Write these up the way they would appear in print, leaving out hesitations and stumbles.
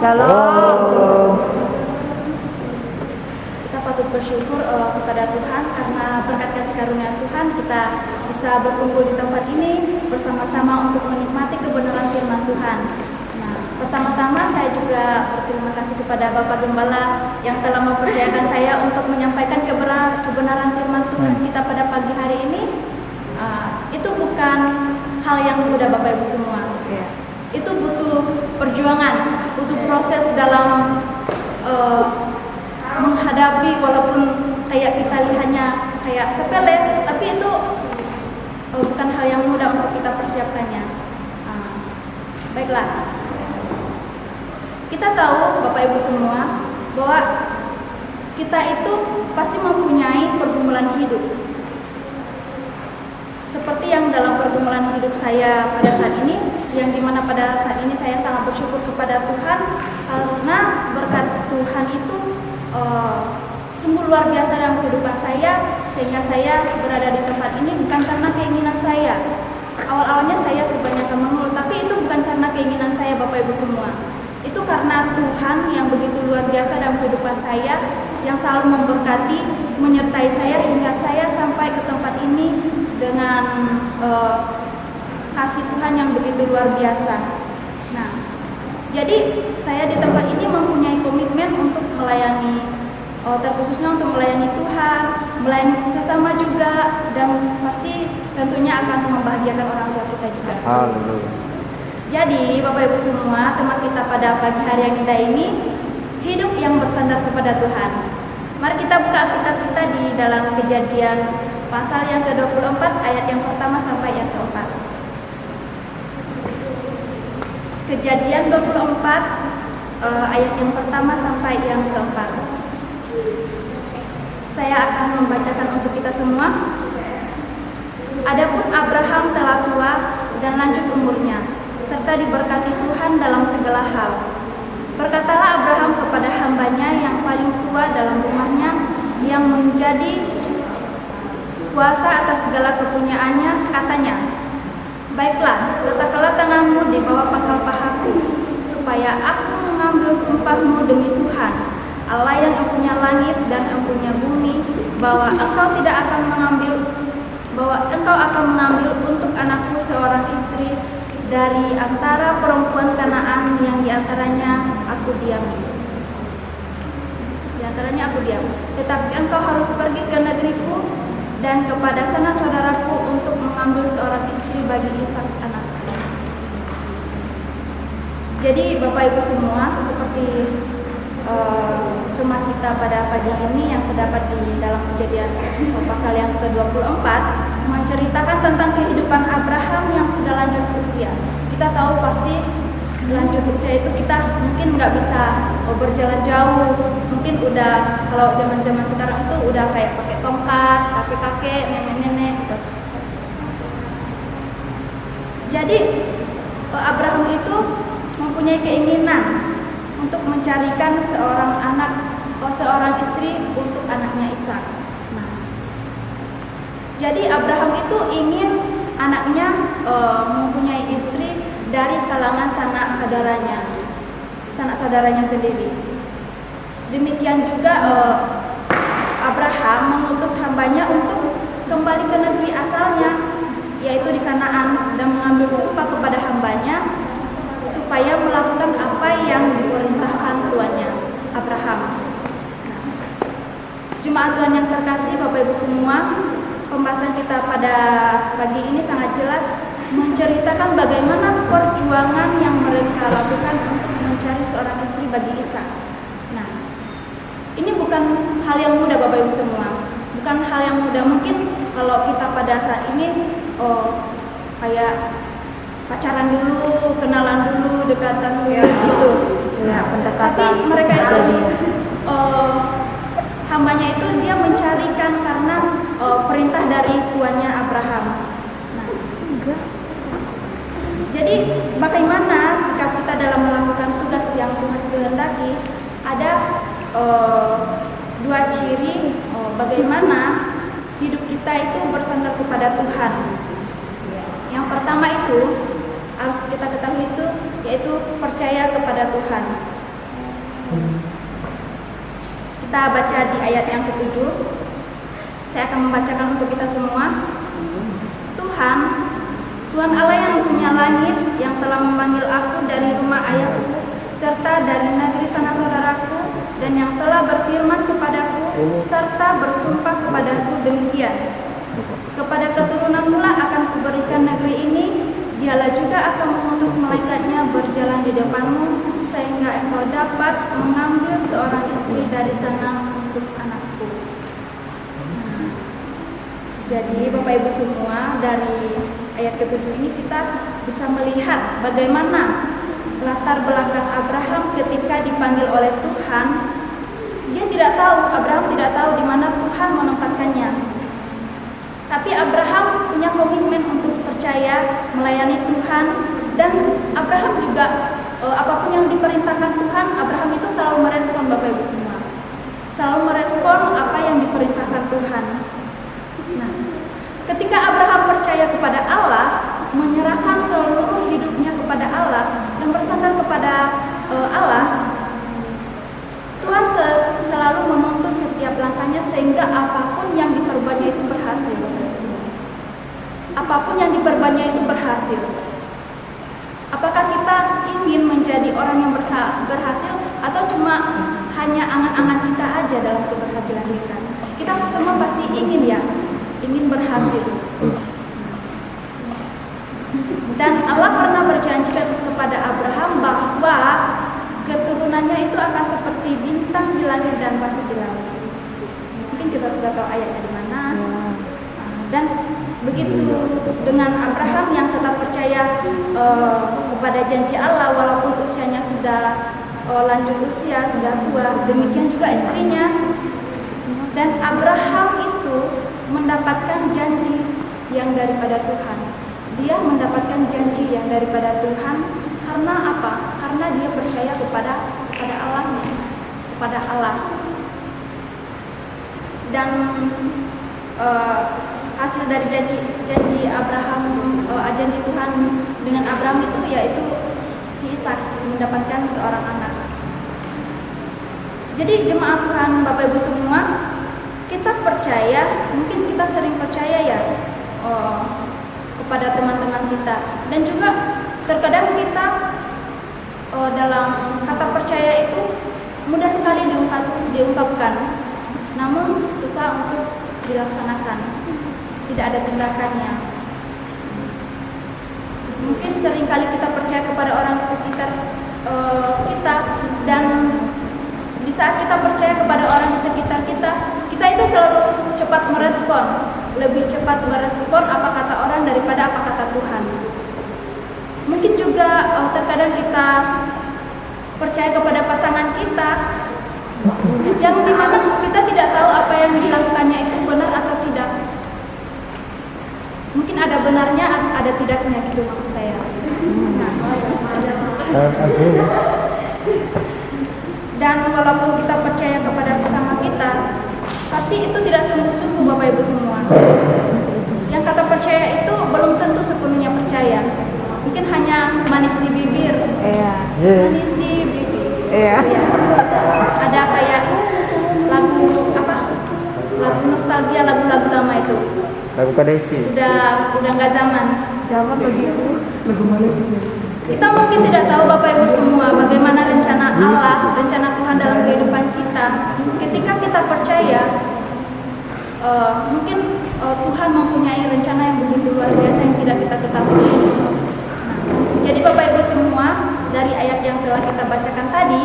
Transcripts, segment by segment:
Shalom. Kita patut bersyukur kepada Tuhan karena berkat kasih karunia Tuhan kita bisa berkumpul di tempat ini bersama-sama untuk menikmati kebenaran firman Tuhan. Nah, pertama-tama saya juga berterima kasih kepada Bapak Gembala yang telah mempercayakan saya untuk menyampaikan kebenaran firman Tuhan kita pada pagi hari ini. Itu bukan hal yang mudah Bapak Ibu semua. Itu butuh perjuangan, butuh proses dalam menghadapi, walaupun kayak kita lihatnya kayak sepele, tapi itu bukan hal yang mudah untuk kita persiapkannya. Baiklah, kita tahu Bapak Ibu semua bahwa kita itu pasti mempunyai pergumulan hidup. Seperti yang dalam pergumulan hidup saya pada saat ini, yang dimana pada saat ini saya sangat bersyukur kepada Tuhan karena berkat Tuhan itu sungguh luar biasa dalam kehidupan saya, sehingga saya berada di tempat ini bukan karena keinginan saya. Awal-awalnya saya kebanyakan mengeluh, tapi itu bukan karena keinginan saya Bapak Ibu semua. Itu karena Tuhan yang begitu luar biasa dalam kehidupan saya, yang selalu memberkati, menyertai saya hingga saya sampai ke tempat ini dengan kasih Tuhan yang begitu luar biasa. Nah, jadi saya di tempat ini mempunyai komitmen untuk melayani, terkhususnya untuk melayani Tuhan, melayani sesama juga, dan pasti tentunya akan membahagiakan orang tua kita juga. Haleluya. Jadi Bapak Ibu semua, tema kita pada pagi hari yang indah ini, hidup yang bersandar kepada Tuhan. Mari kita buka Alkitab kita di dalam Kejadian pasal yang ke-24 ayat yang pertama sampai yang keempat. Kejadian 24 ayat yang pertama sampai yang keempat. Saya akan membacakan untuk kita semua. Adapun Abraham telah tua dan lanjut umurnya, serta diberkati Tuhan dalam segala hal. Berkatalah Abraham kepada hambanya yang paling tua dalam rumahnya, yang menjadi kuasa atas segala kepunyaannya, katanya, baiklah, letakkanlah tanganmu di bawah pangkal pahaku, supaya aku mengambil sumpahmu demi Tuhan, Allah yang empunya langit dan empunya bumi, bahwa engkau akan mengambil untuk anakku seorang istri dari antara perempuan Kanaan yang diantaranya aku diami. Tetapi engkau harus pergi ke negeriku dan kepada sanak saudaraku untuk mengambil seorang istri bagi Ishak anakku. Jadi Bapak Ibu semua, seperti tema kita pada pagi ini yang terdapat di dalam Kejadian pasal yang ke-24 menceritakan tentang kehidupan Abraham yang sudah lanjut usia. Kita tahu pasti lanjut usia itu kita mungkin nggak bisa berjalan jauh, mungkin udah, kalau zaman-zaman sekarang itu udah kayak pakai tongkat, kakek-kakek, nenek-nenek gitu. Jadi Abraham itu mempunyai keinginan untuk mencarikan seorang istri untuk anaknya Ishak. Nah, jadi Abraham itu ingin anaknya mempunyai istri dari kalangan sanak saudaranya sendiri. Demikian juga Abraham mengutus hambanya untuk kembali ke negeri asalnya, yaitu di Kanaan, dan mengambil sumpah kepada hambanya supaya melakukan apa yang diperintahkan tuannya Abraham. Jemaat Tuhan yang terkasih, Bapak Ibu semua, pembahasan kita pada pagi ini sangat jelas menceritakan bagaimana perjuangan yang mereka lakukan untuk mencari seorang istri bagi Ishak. Nah, ini bukan hal yang mudah Bapak Ibu semua, bukan hal yang mudah. Mungkin kalau kita pada saat ini kayak pacaran dulu, kenalan dulu, dekatan dulu gitu. Ya, pendekatan. Tapi mereka itu hambanya itu dia mencarikan karena perintah dari tuannya Abraham. Nah, jadi bagaimana sikap kita dalam melakukan tugas yang Tuhan kehendaki? Ada dua ciri bagaimana hidup kita itu bersandar kepada Tuhan. Yang pertama itu harus kita ketahui itu yaitu percaya kepada Tuhan. Kita baca di ayat yang ke-7. Saya akan membacakan untuk kita semua. Tuhan Allah yang punya langit, yang telah memanggil aku dari rumah ayahku, serta dari negeri sanak saudaraku, dan yang telah berfirman kepadaku, serta bersumpah kepadaku demikian. Kepada keturunan pula akan kuberikan negeri ini, dialah juga akan mengutus malaikatnya berjalan di depanmu, sehingga engkau dapat mengambil seorang istri dari sana untuk anakku. Jadi Bapak Ibu semua, dari ayat ke-7 ini kita bisa melihat bagaimana latar belakang Abraham ketika dipanggil oleh Tuhan. Abraham tidak tahu di mana Tuhan menempatkannya. Tapi Abraham punya komitmen untuk percaya, melayani Tuhan, dan Abraham juga apapun yang diperintahkan Tuhan, Abraham itu selalu merespon Bapak Ibu semua. Selalu merespon apa yang diperintahkan Tuhan. Nah, ketika Abraham percaya kepada Allah, menyerahkan seluruh hidupnya kepada Allah dan bersandar kepada Allah, Tuhan selalu menuntun setiap langkahnya sehingga apapun yang diperbuatnya itu berhasil. Apapun yang diperbuatnya itu berhasil. Apakah kita ingin menjadi orang yang berhasil atau cuma hanya angan-angan kita aja dalam keberhasilan kita? Kita semua pasti ingin ingin berhasil. Dan Allah pernah berjanji kepada Abraham bahwa keturunannya itu akan seperti bintang di langit dan pasir di laut. Mungkin kita sudah tahu ayatnya di mana. Dan begitu dengan Abraham yang tetap percaya kepada janji Allah walaupun usianya sudah lanjut usia, sudah tua, demikian juga istrinya. Dan Abraham itu mendapatkan janji yang daripada Tuhan. Dia mendapatkan janji yang daripada Tuhan karena apa? Karena dia percaya kepada Allahnya, kepada Allah. Dan hasil dari janji Abraham, janji Tuhan dengan Abraham itu yaitu si Ishak mendapatkan seorang anak. Jadi jemaat Tuhan, Bapak Ibu semua, kita percaya, mungkin kita sering percaya kepada teman-teman kita, dan juga terkadang kita dalam kata percaya itu mudah sekali diungkapkan, namun susah untuk dilaksanakan, tidak ada tindakannya. Mungkin seringkali kita percaya kepada orang di sekitar kita, dan di saat kita percaya kepada orang di sekitar kita itu selalu cepat merespon, lebih cepat merespon apa kata orang daripada apa kata Tuhan. Mungkin juga terkadang kita percaya kepada pasangan kita, yang dimana kita tidak tahu apa yang dilakukannya itu benar atau tidak. Mungkin ada benarnya, ada tidaknya, gitu maksud saya. Dan walaupun kita percaya kepada sesama kita, pasti itu tidak sungguh-sungguh Bapak Ibu semua. Yang kata percaya itu belum tentu sepenuhnya percaya. Mungkin hanya manis di bibir. Manis di bibir. Ada kayak lagu nostalgia, lagu-lagu lama itu. Lagu Kadesi. Udah nggak zaman begitu. Lagu Malaysia. Kita mungkin tidak tahu Bapak Ibu semua bagaimana rencana Allah, rencana Tuhan dalam kehidupan kita. Ketika kita percaya, mungkin Tuhan mempunyai rencana yang begitu luar biasa yang tidak kita ketahui. Jadi Bapak Ibu semua, dari ayat yang telah kita bacakan tadi,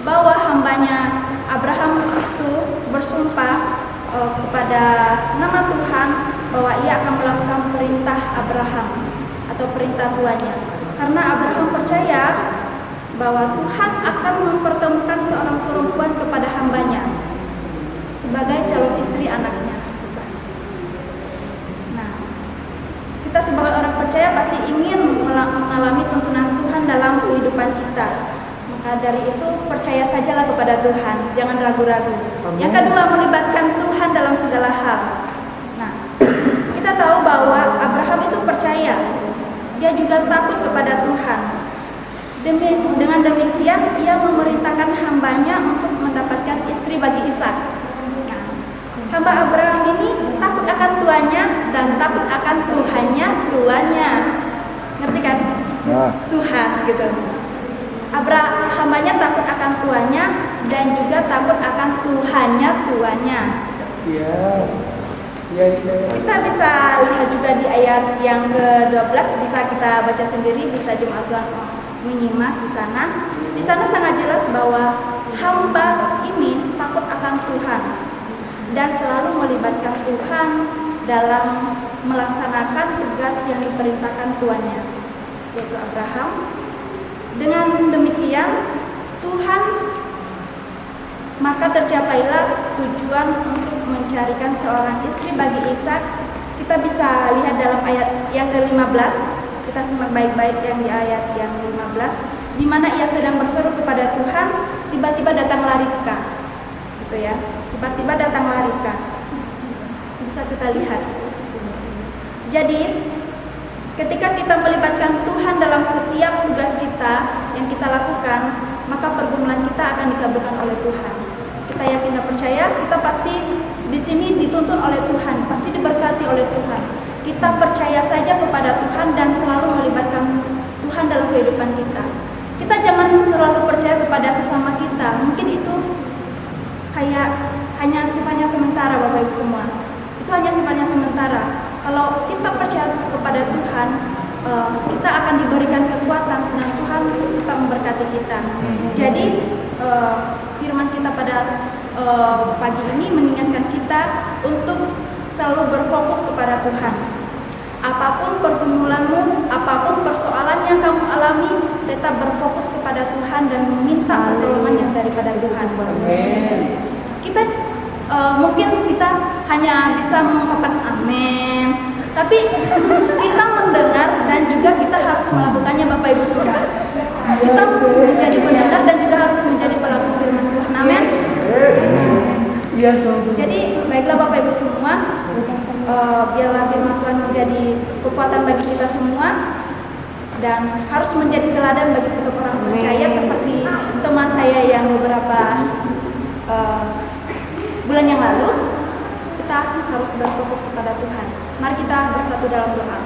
bahwa hambanya Abraham itu bersumpah kepada nama Tuhan bahwa ia akan melakukan perintah Abraham atau perintah tuannya. Karena Abraham percaya bahwa Tuhan akan mempertemukan seorang perempuan kepada hambanya sebagai calon istri anaknya. Nah, kita sebagai orang percaya pasti ingin mengalami tuntunan Tuhan dalam kehidupan kita. Maka dari itu percaya sajalah kepada Tuhan, jangan ragu-ragu. Yang kedua, melibatkan Tuhan dalam segala hal. Nah, kita tahu bahwa Abraham itu percaya, dia juga takut kepada Tuhan. Dengan demikian ia memerintahkan hambanya untuk mendapatkan istri bagi Ishak. Nah, hamba Abraham ini takut akan tuannya dan takut akan tuannya. Ngerti kan? Ya. Tuhan gitu. Hambanya takut akan tuannya dan juga takut akan tuannya. Iya. Iya. Kita bisa lihat juga di ayat yang ke-12, bisa kita baca sendiri, bisa jemaat Tuhan menyimak di sana. Di sana sangat jelas bahwa hamba ini takut akan Tuhan dan selalu melibatkan Tuhan dalam melaksanakan tugas yang diperintahkan tuannya, yaitu Abraham. Dengan demikian Tuhan maka tercapailah tujuan untuk mencarikan seorang istri bagi Ishak. Kita bisa lihat dalam ayat yang ke-15. Kita simak baik-baik yang di ayat yang 15, di mana ia sedang berseru kepada Tuhan, tiba-tiba datanglah Ribka. Gitu ya. Tiba-tiba datanglah Ribka. Bisa kita lihat. Jadi, ketika kita melibatkan Tuhan dalam setiap tugas kita yang kita lakukan, maka pergumulan kita akan dikabulkan oleh Tuhan. Kita yakin dan percaya, kita pasti di sini dituntun oleh Tuhan, pasti diberkati oleh Tuhan. Kita percaya saja kepada Tuhan dan selalu melibatkan Tuhan dalam kehidupan kita. Kita jangan terlalu percaya kepada sesama kita. Mungkin itu kayak hanya sifatnya sementara, Bapak Ibu semua. Itu hanya sifatnya sementara. Kalau kita percaya kepada Tuhan, kita akan diberikan kekuatan dan Tuhan tetap memberkati kita. Jadi firman kita pada pagi ini mengingatkan kita untuk selalu berfokus kepada Tuhan. Apapun pergumulanmu, apapun persoalan yang kamu alami, tetap berfokus kepada Tuhan dan meminta pertolongan yang daripada Tuhan. Kita mungkin kita hanya bisa mengungkapkan amin, tapi kita mendengar dan juga kita harus melakukannya, Bapak Ibu semua. Kita menjadi pendengar dan juga harus menjadi pelaku firman Tuhan. Amin. Jadi baiklah Bapak Ibu semua, biarlah firman Tuhan menjadi kekuatan bagi kita semua dan harus menjadi teladan bagi setiap orang percaya, seperti teman saya yang beberapa bulan yang lalu. Kita harus berfokus kepada Tuhan. Mari kita bersatu dalam doa.